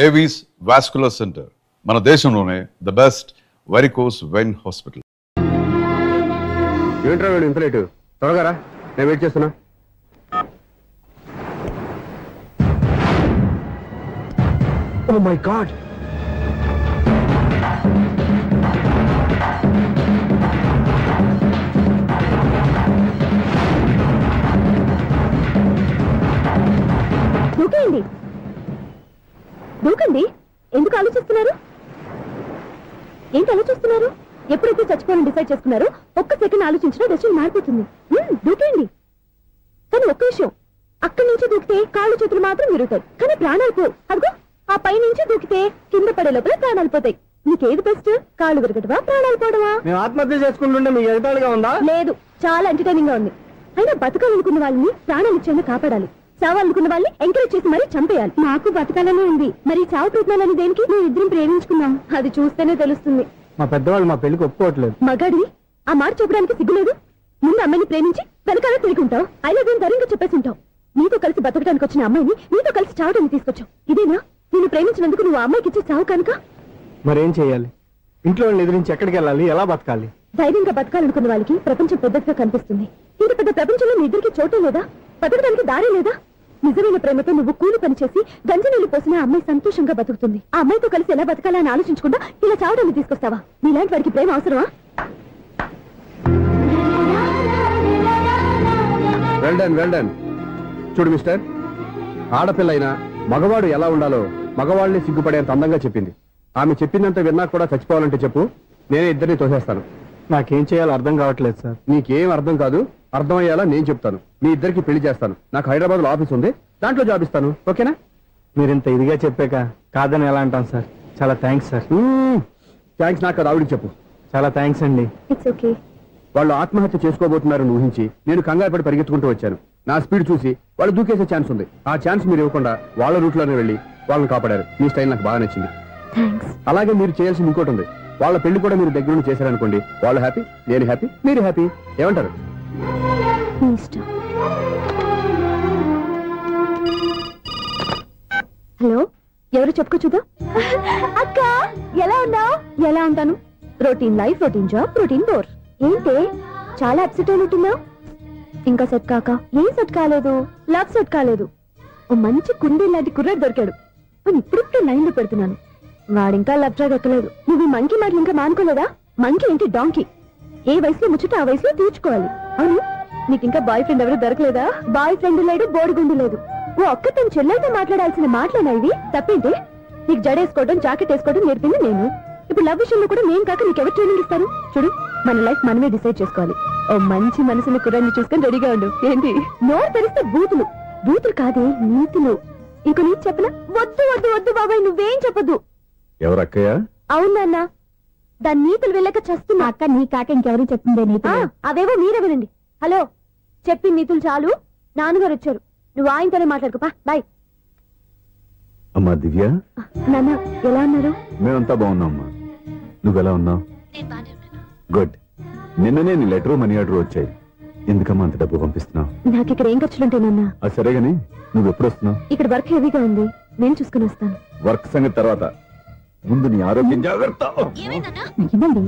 Avis vascular centre మన దేశంలోనే the best varicose vein hospital. ఏంట్రా వీడు ఇంత లేటు? త్వరగా రా, నేను వెయిట్ చేస్తున్నా. ఓ మై గాడ్, దూకండి దూకండి. ఎందుకు ఆలోచిస్తున్నారు? ఏంటి ఆలోచిస్తున్నారు? ఎప్పుడైతే చచ్చిపోవాలని డిసైడ్ చేసుకున్నారో ఒక్క సెకండ్ ఆలోచించినా డెసిషన్ మారిపోతుంది. దూకండి. కానీ ఒక్క విషయం, అక్కడి నుంచి దూకితే కాళ్ళు చేతులు మాత్రం విరుగుతాయి, కానీ ప్రాణాలు పోవు. అదిగో ఆ పై నుంచి దూకితే కింద పడే లోపల ప్రాణాలు పోతాయి. నీకేది బెస్ట్? కాళ్ళు విరగటవా, ప్రాణాలు పోవడమా? మేము ఆత్మహత్య చేసుకుంటుంటే మీకు ఎగతాళిగా ఉందా? లేదు, చాలా ఎంటర్టైనింగ్ గా ఉంది. అయినా బతకాలనుకున్న వాళ్ళని ప్రాణాలు ఇచ్చేందుకు కాపాడాలి, చావాలనుకున్న వాళ్ళని ఎంకరేజ్ చేసి మరీ చంపేయాలి. నాకు బతకాలనే ఉంది, మరి చావు ప్రయత్నాలని దేనికి? మేము ఇద్దరం ప్రేమించుకున్నాం, అది చూస్తేనే తెలుస్తుంది. మా పెద్దవాళ్ళు మా పెళ్లికి ఒప్పుకోవట్లేదు. మగాడి ఆ మాట చెప్పడానికి సిగ్గులేదు? ముందు అమ్మాయిని ప్రేమించి వెనకాల తిరుగుంటావు, ఐ లవ్ యూ ధైర్యంగా చెప్పేసి ఉంటావు. నీతో కలిసి బతకడానికి వచ్చిన అమ్మాయిని నీతో కలిసి చావడానికి తీసుకొచ్చావు. ఇదేనా నేను ప్రేమించినందుకు నువ్వు అమ్మాయికి ఇచ్చే చావు కనుక? మరేం చేయాలి? ఇంట్లో వాళ్ళని ఎదిరించి ఎక్కడికి వెళ్ళాలి? ఎలా బతకాలి? ధైర్యంగా బతకాలనుకున్న వాళ్ళకి ప్రపంచం పెద్దగా కనిపిస్తుంది. ఇంత పెద్ద ప్రపంచంలో మీ ఇద్దరికి చోటే లేదా? బతకడానికి దారే లేదా? నిజమైన ప్రేమతో నువ్వు కూలి పని చేసి గంజనీళ్లు పోసిన అమ్మాయి సంతోషంగా బతుకుతుంది. ఆ అమ్మాయితో కలిసి ఎలా బతకాలా అని ఆలోచించకుండా ఇలా చావడానికి తీసుకొస్తావా? నీలాంటి వారికి ప్రేమ అవసరమా? Well done, well done. చూడు మిస్టర్, ఆడపిల్ల అయినా మగవాడు ఎలా ఉండాలో మగవాళ్ళని సిగ్గుపడేంత అందంగా చెప్పింది. ఆమె చెప్పిందంత విన్నా కూడా చచ్చిపోవాలంటే చెప్పు, నేనే ఇద్దరిని తోసేస్తాను. నాకేం చేయాలో అర్థం కావట్లేదు సార్. నీకేం అర్థం కాదు, అర్థమయ్యేలా నేను చెప్తాను. మీ ఇద్దరికి పెళ్లి చేస్తాను. నాకు హైదరాబాద్ లో ఆఫీస్ ఉంది, దాంట్లో జాబ్ ఇస్తాను. ఓకేనా? మీరు ఇంత ఇదిగా చెప్పాక కాదని ఎలా అంటాను సార్. చాలా థ్యాంక్స్ సార్. థ్యాంక్స్ నాకు అది ఆవిడికి చెప్పు. చాలా థ్యాంక్స్ అండి. It's okay. వాళ్ళు ఆత్మహత్య చేసుకోబోతున్నారని ఊహించి నేను కంగారు పడి పరిగెత్తుకుంటూ వచ్చాను. నా స్పీడ్ చూసి వాళ్ళు దూకేసే ఛాన్స్ ఉంది. ఆ ఛాన్స్ మీరు ఇవ్వకుండా వాళ్ళ రూట్లోనే వెళ్ళి వాళ్ళని కాపాడారు. మీ స్టైల్ నాకు బాగా నచ్చింది. అలాగే మీరు చేయాల్సింది ఇంకోటి ఉంది. వాళ్ళ పెళ్లి కూడా మీరు దగ్గరుండి చేశారనుకోండి, వాళ్ళు హ్యాపీ, నేను హ్యాపీ, మీరు హ్యాపీ. ఏమంటారు? హలో, ఎవరు చెప్పుకో చూద్దాం. అక్క ఎలా ఉన్నావు? ఎలా ఉంటాను? Routine life, routine job, routine bore. ఏంటే చాలా అప్సెట్ అయినట్టున్నావు? ఇంకా సెట్ కాక? ఏం సెట్ కాలేదు? లవ్ సెట్ కాలేదు. ఓ మంచి కుండీ లాంటి కుర్రాడు దొరికాడు, ఇప్పుడిప్పుడే లైన్ లో పెడుతున్నాను. వాడింకా లవ్ ట్రాక్ ఎక్కలేదు. నువ్వు ఈ మంకీ మాటలు ఇంకా మానుకోలేదా? మంకీ ఏంటి డాంకీ? ఏ వయసులో ముచ్చట ఆ వయసులో తీర్చుకోవాలి. అవును, నీకు ఇంకా బాయ్ ఫ్రెండ్ ఎవరు దొరకలేదా? బాయ్ ఫ్రెండ్ లేడు, బోడిగుండు లేదు. ఓ అక్క తన చెల్లెలతో మాట్లాడాల్సిన మాటలేనా ఇవి? తప్పేంటి? నీకు జడేసుకోవడం, జాకెట్ వేసుకోవడం నేర్పింది నేను. ఇప్పుడు లవ్ విషయంలో కూడా నేను కాక నీకెవరు ట్రైనింగ్ ఇస్తారు? చూడు, మన లైఫ్ మనమే డిసైడ్ చేసుకోవాలి. ఓ మంచి మనసుని కుర్రాన్ని చూసుకొని రెడీగా ఉండు. ఏంటి నోరు తెరిస్తే బూతులు? బూతులు కాదే, నీతులు. ఇంకో నీతి చెప్పనా? వద్దు వద్దు వద్దు బాబాయ్, నువ్వేం చెప్పొద్దు. ఎవరక్కయ్య? అవునన్నా, దాని నీతులు వెళ్ళక చస్తున్నా. అక్క నీ కాక ఇంకెవరు చెప్తుందే నీతులు? అవేవో మీరే వినండి. హలో, చెప్పి నీతులు చాలు. నాన్నగారు వచ్చారు, నువ్వు ఆయనతోనే మాట్లాడుకోపా. బాయ్. అమ్మా దివ్య, నాన్న ఎలా ఉన్నారు? మేమంతా బాగున్నాం అమ్మా. నువ్వెలా ఉన్నావు? గుడ్. నిన్ననే నీ లెటర్, మనీ ఆర్డర్ వచ్చాయి. ఎందుకమ్మా అంత డబ్బు పంపిస్తున్నావు? నాకు ఇక్కడ ఏం ఖర్చులుంటానన్నా. అది సరేగాని నువ్వు ఎప్పుడు వస్తున్నావు? ఇక్కడ వర్క్ హెవీగా ఉంది, నేను చూసుకుని వస్తాను. వర్క్ సంగతి తర్వాత, ముందు నీ ఆరోగ్యం జాగ్రత్త.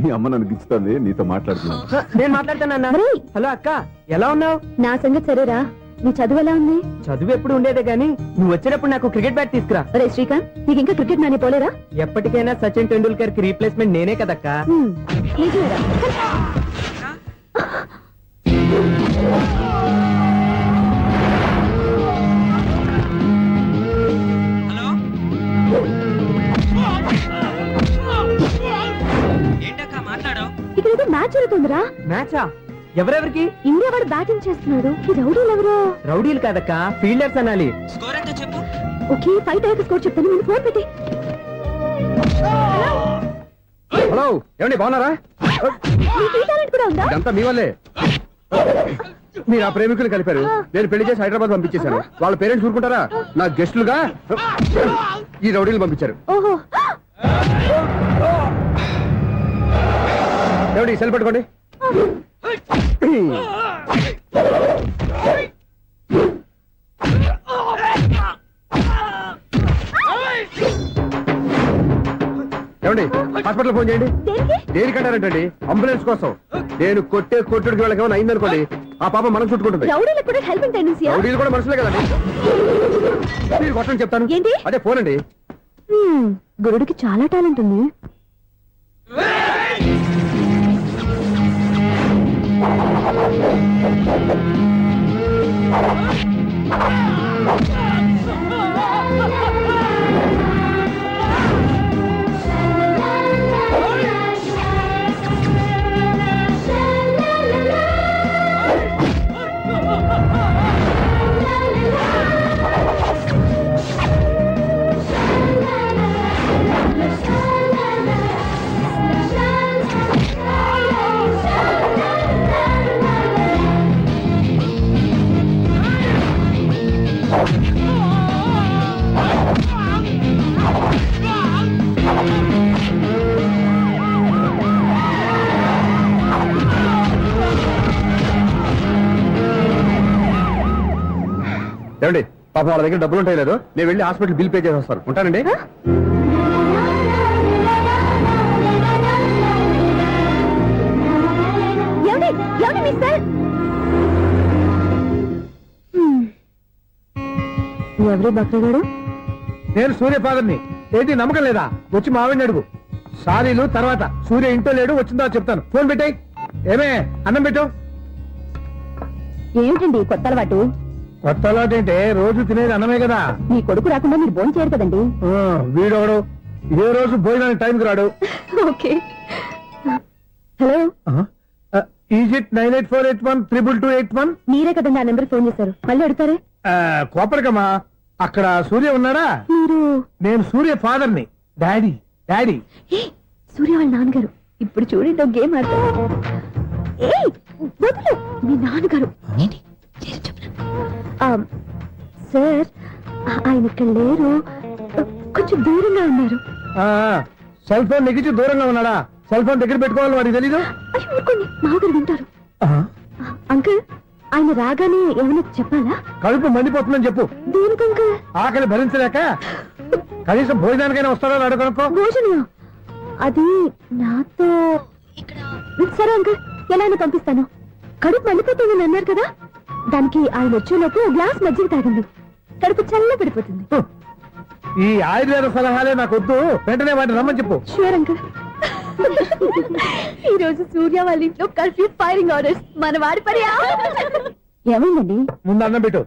మీ అమ్మ నన్ను గిచ్చుతుంది, నీతో మాట్లాడుతున్నాను. నేను మాట్లాడతానన్నా. హలో అక్క, ఎలా ఉన్నావు? నా సంగతి సరేరా, నీ చదువు ఎలా ఉంది? చదువు ఎప్పుడు ఉండేదే గానీ నువ్వు వచ్చినప్పుడు నాకు క్రికెట్ బ్యాట్ తీసుకురా. అరే శ్రీకాంత్, నీకు ఇంకా క్రికెట్ నాని పోలేరా? ఎప్పటికైనా సచిన్ టెండూల్కర్ కి రీప్లేస్మెంట్ నేనే కదక్కా. నిజమేరా? ఇక్కడ ఏదో మ్యాచ్ జరుగుతుందిరా. మ్యాచా? ఎవరెవరికి? ఇండియా వాడు బ్యాటింగ్ చేస్తున్నాడు. ఈ రౌడీలు ఎవరు? రౌడీలు కాదక్క, ఫీల్డర్స్ అనాలి. స్కోర్ ఎంతో చెప్పు. ఓకే, ఫైట్ అయ్యాక స్కోర్ చెప్తాను. ముందు ఫోన్ పెట్టి. హలో, ఏమండి బాగున్నారా? నీకు ఈ టాలెంట్ కూడా ఉందా? ఇదంతా మీ వల్లే. మీరు ఆ ప్రేమికులు కలిపారు, నేను పెళ్లి చేసి హైదరాబాద్ పంపించేశాను. వాళ్ళ పేరెంట్స్ ఊరుకుంటారా? నా గెస్టులుగా ఈ రౌడీలు పంపించారు. ఓహో, ఏమండి సెల్ పట్టుకోండి. ఏమండి హాస్పిటల్ ఫోన్ చేయండి. దేనికి? దేనికంటారంటండి? అంబులెన్స్ కోసం. నేను కొట్టుడికి వాళ్ళకి ఏమైనా అయిందనుకోండి, ఆ పాప మనం చుట్టుకుంటుంది. రౌడీలకు కూడా హెల్పింగ్ టెండెన్సీయా? రౌడీలు కూడా మనుషులే కదండి. మీరు కొట్టండి చెప్తాను. ఏంటి? అదే ఫోన్ అండి. గురుడికి చాలా టాలెంట్ ఉంది. ఏమండి పాప వాళ్ళ దగ్గర డబ్బులు ఉంటాయి లేదు, నేను వెళ్ళి హాస్పిటల్ బిల్ పే చేసి వస్తాను. ఉంటానండి. ఎవరు బక్రగాడు? నేను సూర్య ఫాదర్ని. ఏంటి నమ్మకం లేదా? వచ్చి మావిని అడుగు. సారీలు తర్వాత. సూర్య ఇంట్లో లేడు, వచ్చిందా చెప్తాను. ఫోన్ పెట్టాయి. ఏమే అన్నం పెట్టు. ఏమిటండి కొత్త అలవాటు? కొత్త అలవాటు ఏంటే? రోజు తినేది అన్నమే కదా. మీ కొడుకు రాకుండా మీరు భోజనం చేయరు కదండి. వీడోడు ఏ రోజు భోజనానికి టైంకి రాడు. ఓకే. Hello, is it 9848132281. మీరే కదండి ఆ నెంబర్ ఫోన్ చేశారు, మళ్ళీ అడుగుతారే? కోపరికమ్మా, అక్కడ సూర్య ఉన్నాడా? మీరు? నేను సూర్య ఫాదర్ని. Daddy daddy. ఏ, సూర్య వాళ్ళ నాన్నగారు. ఇప్పుడు చూడండి ఒక గేమ్ ఆడతారు. ఏయ్, వదిలు. మీ నాన్నగారు సార్, ఆయన ఇక్కడ లేరు, కొంచెం దూరంగా ఉన్నారు. సెల్ ఫోన్ నెగిచి దూరంగా ఉన్నాడా? సెల్ ఫోన్ దగ్గర పెట్టుకోవాలి, వాడికి తెలీదు. అయ్యో ఊరుకోండి, మామగారు వింటారు. అంకుల్, ఆయన రాగానే ఏమైనా చెప్పాలా? కడుపు మండిపోతుందని చెప్పు. దేనికి అంకుల్? ఆకలి భరించలేక కనీసం భోజనానికైనా వస్తాడో అడగనుకో. భోజనం అది నాతో ఇక్కడ. సరే అంకుల్, ఎలా అయినా పంపిస్తాను. కడుపు మండిపోతుందని అన్నారు కదా, దానికి ఆయన వచ్చేలోపు గ్లాస్ మజ్జిగ తాగండి, కడుపు చల్ల పడిపోతుంది. ఈ ఆయుర్వేద సలహాలే నాకు వద్దు, వెంటనే వాటిని రమ్మని చెప్పు. Sure uncle. ఈ రోజు సూర్య వాళ్ళ ఇంట్లో కర్ఫ్యూ ఫైరింగ్ ఆర్డర్స్. మన వాడి పని ఏమైందండి? ముందు అన్నం పెట్టు.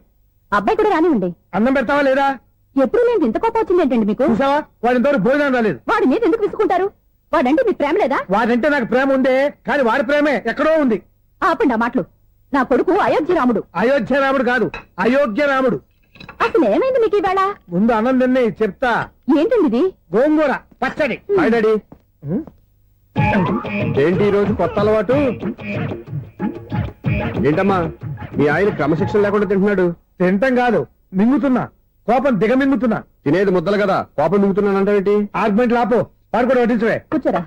అబ్బాయి కూడా రానివ్వండి. అన్నం పెడతావా లేదా? ఎప్పుడు నేను ఇంత కోపం వచ్చింది ఏంటండి మీకు? చూసావా, వాడి ఇంతవరకు భోజనం రాలేదు. వాడి మీద ఎందుకు విసుకుంటారు? వాడంటే మీకు ప్రేమ లేదా? వాడంటే నాకు ప్రేమ ఉందే, కానీ వాడి ప్రేమే ఎక్కడో ఉంది. ఆపండి ఆ మాటలు. నా కొడుకు అయోధ్య రాముడు. అయోధ్య రాముడు కాదు, అయోగ్య రాముడు. అసలు ఏమైంది మీకు ఈవేళ? ముందు అన్నం తిని చెప్తా. ఏంటండి ఇది? గోంగూర పచ్చడి. డాడీ, ఏంటి ఈ రోజు కొత్త అలవాటు? ఏంటమ్మా, మీ ఆయన క్రమశిక్షణ లేకుండా తింటున్నాడు. తింటం కాదు, మింగుతున్నా. కోపం దిగమింగుతున్నా. తినేది ముద్దలు కదా, కోపం మింగుతున్నానంటే ఆర్గ్మెంట్ లాపో. వాడు కూడా వడ్డించవే. కూర్చోరా.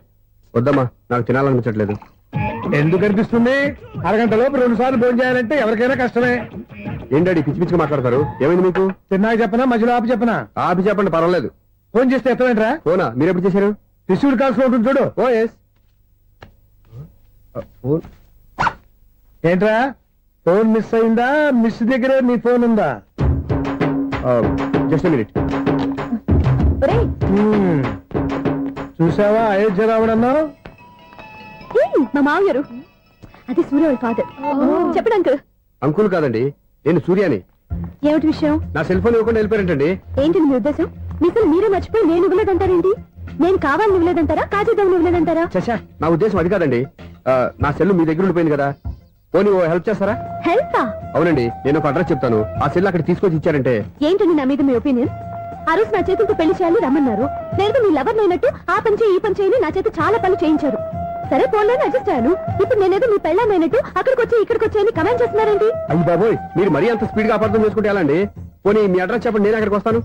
వద్దమ్మా, నాకు తినాలనిపించట్లేదు. ఎందుకు అనిపిస్తుంది? అరగంట లోపు 2 సార్లు భోజనం చేయాలంటే ఎవరికైనా కష్టమే. ఏంటండి పిచ్చి పిచ్చిగా మాట్లాడతారు? ఏమైంది మీకు? తిన్నాక చెప్పనా, మధ్యలో ఆపి చెప్పనా? ఆపి చెప్పండి, పర్వాలేదు. ఫోన్ చేస్తే ఎత్తమేంట్రా? ఫోనా? మీరు ఎప్పుడు చేశారు? రిసీవ్డ్ కాల్స్ లో ఉంటుంది చూడు. ఓ ఎస్. ఏంట్రా, ఫోన్ మిస్ అయిందా? మిస్ దగ్గరే నీ ఫోన్ ఉందా? Just minute. ఒరేయ్, చూసావా అయోధ్య రావడన్నావు? మా మామగారు. అది సూర్య వాళ్ళ ఫాదర్. చెప్పండి అంకుల్. అంకుల్ కాదండి, నేను సూర్యాని. ఏమిటి విషయం? నా సెల్ ఫోన్ ఇవ్వకుండా వెళ్ళిపోయారంటండి. ఏంటి మీ ఉద్దేశం? మిసలు మీరే మర్చిపోయి నేను ఇవ్వలేదంటారేంటి? నేను కావాలని ఇవ్వలేదంటారా, కాజేద్దామని ఇవ్వలేదంటారా? చచ్చా, నా ఉద్దేశం అది కాదండి. నా సెల్ మీ దగ్గర ఉండిపోయింది కదా, పోనీ హెల్ప్ చేస్తారా? హెల్పా? అవునండి, నేను ఒక అడ్రస్ చెప్తాను, ఆ సెల్ అక్కడ తీసుకొచ్చి ఇచ్చారంటే. ఏంటండి నా మీద మీ ఒపీనియన్? ఆ రోజు నా చేతులతో పెళ్లి చేయాలని రమ్మన్నారు. నేను మీ లవర్ అయినట్టు ఆ పని చేయి ఈ పని చేయని నా చేత చాలా పనులు చేయించారు. సరే ఫోన్లోనే అడ్జస్ట్ అయ్యాను. ఇప్పుడు నేనేదో మీ పెళ్ళమైనట్టు అక్కడికి వచ్చి ఇక్కడికి వచ్చి కమెంట్ చేస్తున్నారేంటి? అయ్యి బాబోయ్, మీరు మరీ అంత స్పీడ్ గా అపార్థం చేసుకుంటే ఎలా అండి? పోనీ మీ అడ్రస్ చెప్పండి, నేను అక్కడికి వస్తాను.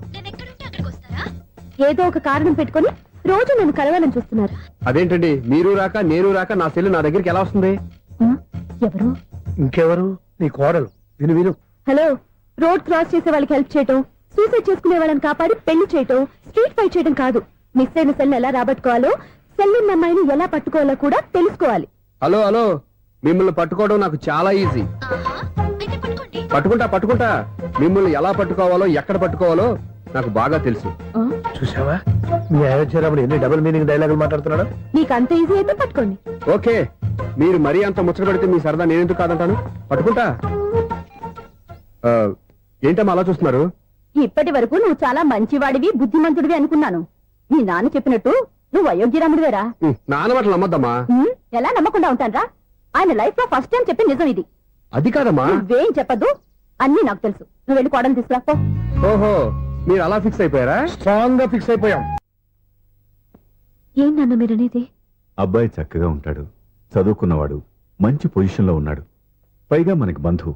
ఏదో ఒక కారణం పెట్టుకొని రోజు నన్ను కలవాలని చూస్తున్నారు. అదేంటండి, మీరు రాక నేను రాక నా సెల్ నా దగ్గరికి ఎలా వస్తుంది? ఎవరు? ఇంకెవరు? నీ కోడలు. విను విను. హలో, రోడ్ క్రాస్ చేసే వాళ్ళకి హెల్ప్ చేయటం, సూసైడ్ చేసుకునే వాళ్ళని కాపాడి పెళ్లి చేయటం, స్ట్రీట్ ఫైట్ చేయడం కాదు. మిస్ అయిన సెల్ ఎలా రాబట్టుకోవాలో సెల్ ఉన్న అమ్మాయిని ఎలా పట్టుకోవాలో కూడా తెలుసుకోవాలి. హలో హలో, మిమ్మల్ని పట్టుకోవడం నాకు చాలా ఈజీ. పట్టుకుంటా మిమ్మల్ని ఎలా పట్టుకోవాలో ఎక్కడ పట్టుకోవాలో నాకు బాగా తెలుసు. చూసావా మీ అయోధ్యరాముడు ఎన్ని డబుల్ మీనింగ్ డైలాగులు మాట్లాడుతున్నాడు. మీకు అంత ఈజీ అయితే పట్టుకోండి. ఓకే, మీరు మరీ అంత ముచ్చట పెడితే మీ సరదా నేనెందుకు కాదంటాను. పట్టుకుంటా. ఆ, ఏంటమ్మా అలా చూస్తున్నారు? ఇప్పటి వరకు నువ్వు చాలా మంచివాడివి, బుద్ధిమంతుడివి అనుకున్నాను. నీ నాన్న చెప్పినట్టు నువ్వు అయోగ్యరాముడివేరా? నాన్న మాటలు నమ్మద్దమ్మా. ఎలా నమ్మకుండా ఉంటానరా? ఆయన లైఫ్ లో ఫస్ట్ టైం చెప్పిన నిజం ఇది. అది కాదమ్మా. నువ్వేం చెప్పదు, అన్ని నాకు తెలుసు. నువ్వు వెళ్ళి కోడలు తీసుకురా పో. ఓహో, మీరు అలా ఫిక్స్ అయిపోయారా? స్ట్రాంగ్ గా ఫిక్స్ అయిపోయాం. ఏం నాన్న మీరనేది? అబ్బాయి చక్కగా ఉంటాడు, చదువుకున్నవాడు, మంచి పొజిషన్లో ఉన్నాడు. పైగా మనకి బంధువు.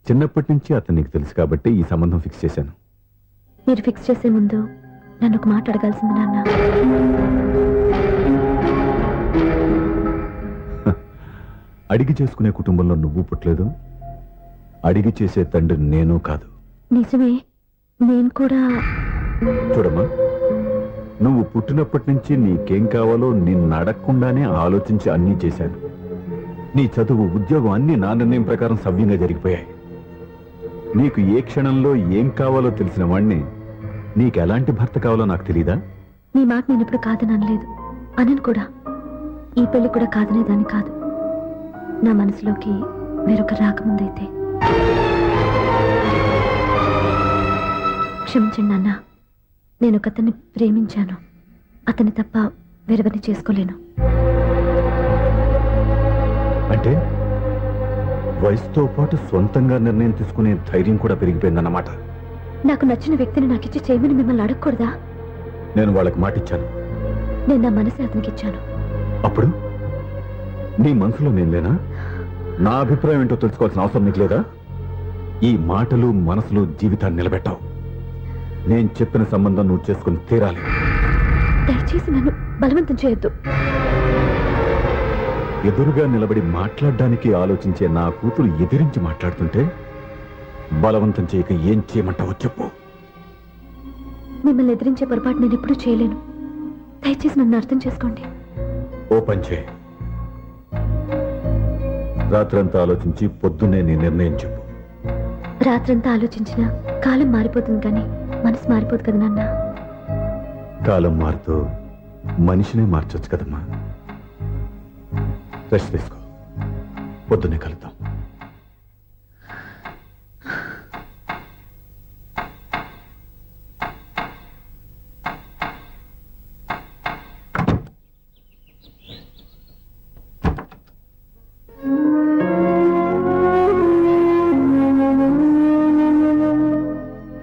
చిన్నప్పటి నుంచి అతను నీకు తెలుసు కాబట్టి ఈ సంబంధం ఫిక్స్ చేశాను. మీరు ఫిక్స్ చేసే ముందు నన్ను ఒక మాట అడగాల్సింది నాన్న. అడిగి చేసుకునే కుటుంబంలో నువ్వు పుట్టలేదు, అడిగి చేసే తండ్రి నేను కాదు. నిజమే, నేను కూడా. చూడమ్మా, నువ్వు పుట్టినప్పటి నుంచి నీకేం కావాలో నిన్ను అడగకుండానే ఆలోచించి అన్నీ చేశాను. నీ చదువు, ఉద్యోగం అన్నీ నా నిర్ణయం ప్రకారం సవ్యంగా జరిగిపోయాయి. నీకు ఏ క్షణంలో ఏం కావాలో తెలిసిన వాణ్ణి నీకు ఎలాంటి భర్త కావాలో నాకు తెలీదా? నీ మాట నేను ఇప్పుడు కాదని అనలేదు, అనను కూడా. ఈ పెళ్లి కూడా కాదనేదాన్ని కాదు. నా మనసులోకి వేరొక రాకముందైతే. క్షమించండి నాన్న, నేను ఒకతన్ని ప్రేమించాను. అతన్ని తప్ప వేరెవరిని చేసుకోలేను. అంటే వయసుతో పాటు సొంతంగా నిర్ణయం తీసుకునే ధైర్యం కూడా పెరిగిపోయిందన్నమాట. నాకు నచ్చిన వ్యక్తిని నాకిచ్చి చేయమని మిమ్మల్ని అడగకూడదా? నేను వాళ్ళకి మాటిచ్చాను. నేను నా మనసే అతనికి ఇచ్చాను. అప్పుడు నీ మనసులో నేను లేనా? నా అభిప్రాయం ఏంటో తెలుసుకోవాల్సిన అవసరం నీకు లేదా? ఈ మాటలు, మనసులు జీవితాన్ని నిలబెట్టావు. నేను చెప్పిన సంబంధం నువ్వు చేసుకుని తీరాలి. దయచేసి నన్ను బలవంతం చేయొద్దు. ఎదురుగా నిలబడి మాట్లాడడానికి ఆలోచించే నా కూతురు ఎదిరించి మాట్లాడుతుంటే బలవంతం చేయక ఏం చేయమంటావో చెప్పు. మిమ్మల్ని ఎదిరించే పొరపాటు నేను ఎప్పుడూ చేయలేను. దయచేసి నన్ను అర్థం చేసుకోండి. ఓ పని చేయి, రాత్రంతా ఆలోచించి పొద్దున్నే నీ నిర్ణయం చెప్పు. రాత్రంతా ఆలోచించినా కాలం మారిపోతుంది, కానీ మనసు మారిపోదు కదా నాన్న. కాలం మారుతూ మనిషినే మార్చొచ్చు కదమ్మా. రెస్ట్ తీసుకో, పొద్దున్నే కలుద్దాం.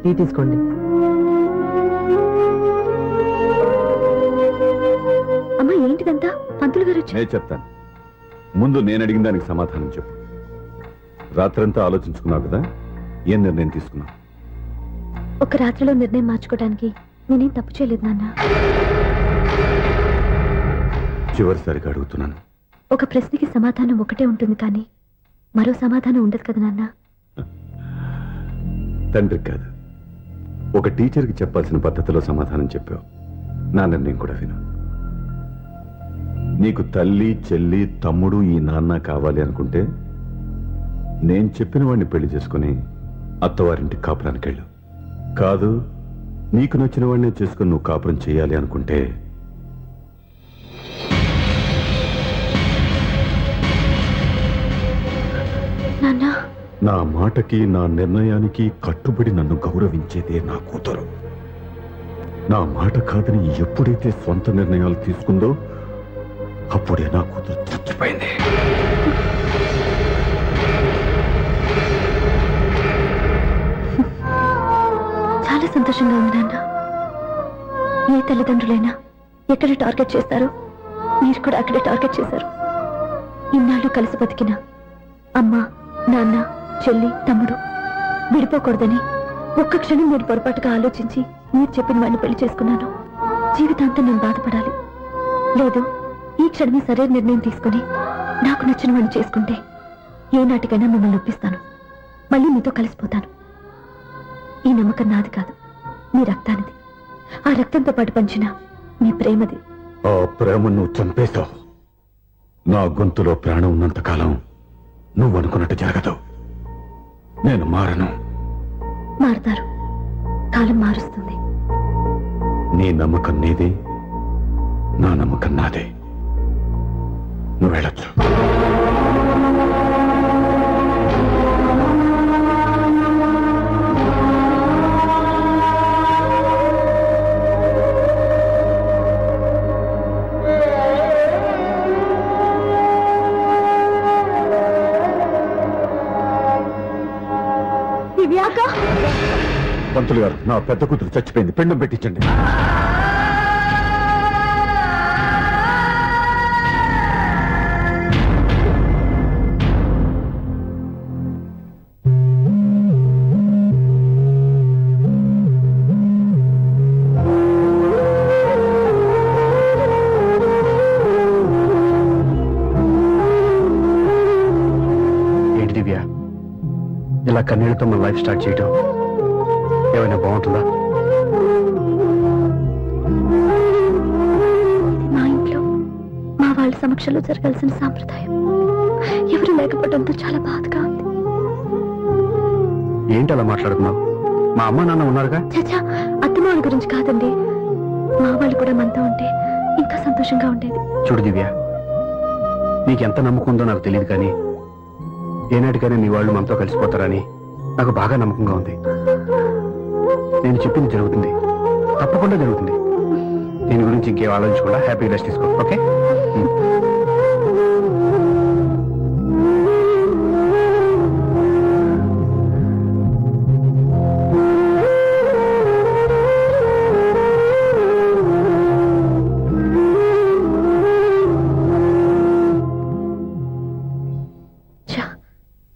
టీ తీసుకోండి. అమ్మా, ఏంటిదంతా? పంతులు గారు వచ్చి. నేను చెప్తాను, ముందు నేను అడిగిన దానికి సమాధానం చెప్పు. రాత్రంతా ఆలోచించుకున్నావు కదా, ఏం నిర్ణయం తీసుకున్నావు? ఒక రాత్రిలో నిర్ణయం మార్చుకోవడానికి నేనేం తప్పు చేయలేదు నాన్న. చివరిసారిగా అడుగుతున్నాను. ఒక ప్రశ్నకి సమాధానం ఒకటే ఉంటుంది, కానీ మరో సమాధానం ఉండదు కదా నాన్న. తండ్రికి కాదు, ఒక టీచర్కి చెప్పాల్సిన పద్ధతిలో సమాధానం చెప్పావు. నా నిర్ణయం కూడా విను. నీకు తల్లి, చెల్లి, తమ్ముడు, ఈ నాన్న కావాలి అనుకుంటే నేను చెప్పిన వాడిని పెళ్లి చేసుకుని అత్తవారింటికి కాపురానికి వెళ్ళు. కాదు, నీకు నచ్చిన వాడినే చేసుకుని నువ్వు కాపురం చేయాలి అనుకుంటే నాన్న, నా మాటకి, నా నిర్ణయానికి కట్టుబడి నన్ను గౌరవించేదే నా కూతురు. నా మాట కాదని ఎప్పుడైతే సొంత నిర్ణయాలు తీసుకుందో అప్పుడే నా కూతురు చచ్చిపోయింది. చాలా సంతోషంగా ఉంది నాన్న. ఏ తల్లిదండ్రులైనా ఎక్కడ టార్గెట్ చేస్తారో మీరు కూడా అక్కడే టార్గెట్ చేశారు. ఇన్నాళ్ళు కలిసి బతికిన అమ్మ, నాన్న, చెల్లి, తమ్ముడు విడిపోకూడదని ఒక్క క్షణం నేను పొరపాటుగా ఆలోచించి మీరు చెప్పిన వాడిని పెళ్లి చేసుకున్నాను. జీవితాంతం నేను బాధపడాలి. లేదు, ఈ క్షణమే సరైన నిర్ణయం తీసుకుని నాకు నచ్చిన వాడిని చేసుకుంటే ఏ నాటికైనా మిమ్మల్ని ఒప్పిస్తాను. మళ్ళీ మీతో కలిసిపోతాను. ఈ నమ్మకం నాది కాదు, మీ రక్తానిది. ఆ రక్తంతో పాటు పంచిన నీ ప్రేమది. ఆ ప్రేమ నువ్వు చంపేశావు. నా గొంతులో ప్రాణం ఉన్నంత కాలం నువ్వు అనుకున్నట్టు జరగదు. నేను మారను. మారుతారు, కాలం మారుస్తుంది. నీ నమ్మకం నీదే, నా నమ్మకం నాదే. నువ్వు వెళ్ళొచ్చు. దివ్యాక, పంతులు గారు, నా పెద్ద కూతురు చచ్చిపోయింది, పిండం పెట్టించండి. ఏంటి దివ్య, ఇలా కన్నీళ్లతో మన లైఫ్ స్టార్ట్ చేయటం ఏమైనా బాగుంటుందా? మా ఇంట్లో మా వాళ్ళ సమక్షంలో జరగాల్సిన సాంప్రదాయం ఎవరు లేకపోవడంతో చాలా బాధగా ఉంది. ఏంటి అలా మాట్లాడుతున్నావు? మా అమ్మ నాన్న ఉన్నారుగా. చచ్చా, అత్తమాల గురించి కాదండి. మా వాళ్ళు కూడా మనతో ఉంటే ఇంకా సంతోషంగా ఉండేది. చూడు దివ్య, నీకెంత నమ్మకం ఉందో నాకు తెలియదు, కానీ ఏనాటికైనా మీ వాళ్ళు మనతో కలిసిపోతారని నాకు బాగా నమ్మకంగా ఉంది. నేను చెప్పింది జరుగుతుంది, తప్పకుండా జరుగుతుంది. దీని గురించి ఇంకేం ఆలోచించకుండా హ్యాపీగా రెస్ట్ తీసుకో. ఓకే?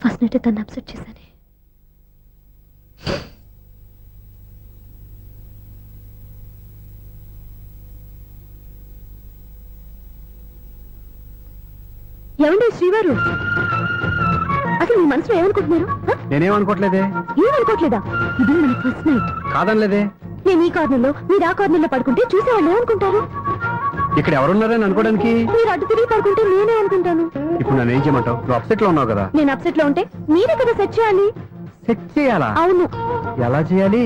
ఫస్ట్ నైట్ తను అప్సెట్ చేశాను. ఏమండి శ్రీవారు, అసలు మీ మనసులో ఏమనుకుంటున్నారు? నేనేమనుకోవట్లేదే. ఏమనుకోవట్లేదా? ఇది మన ఫస్ట్ నైట్. కాదనలేదే. నేను ఈ కార్నర్లో, మీరు ఆ కార్నర్లో పడుకుంటే చూసేవాళ్ళు ఏమనుకుంటారు? ఇక్కడ ఎవరున్నారని అనుకోవడానికి. మీరు అటు తిరిగి పడుకుంటే నేనే అనుకుంటాను. ఇప్పుడు నన్ను ఏం చేయమంటావు? నువ్వు అప్సెట్ లో ఉన్నావు కదా. నేను అప్సెట్ లో ఉంటే మీరే కదా సెట్ చేయాలి. సెట్ చేయాలా? అవును. ఎలా చేయాలి?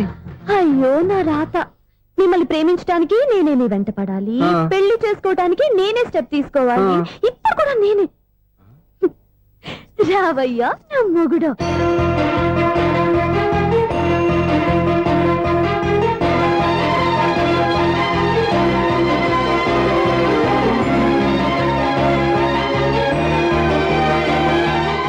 అయ్యో నా రాత. మిమ్మల్ని ప్రేమించడానికి నేనే మీ వెంట పడాలి, పెళ్లి చేసుకోవడానికి నేనే స్టెప్ తీసుకోవాలి. ఇప్పుడు కూడా నేనే. రావయ్యా నా మొగుడు.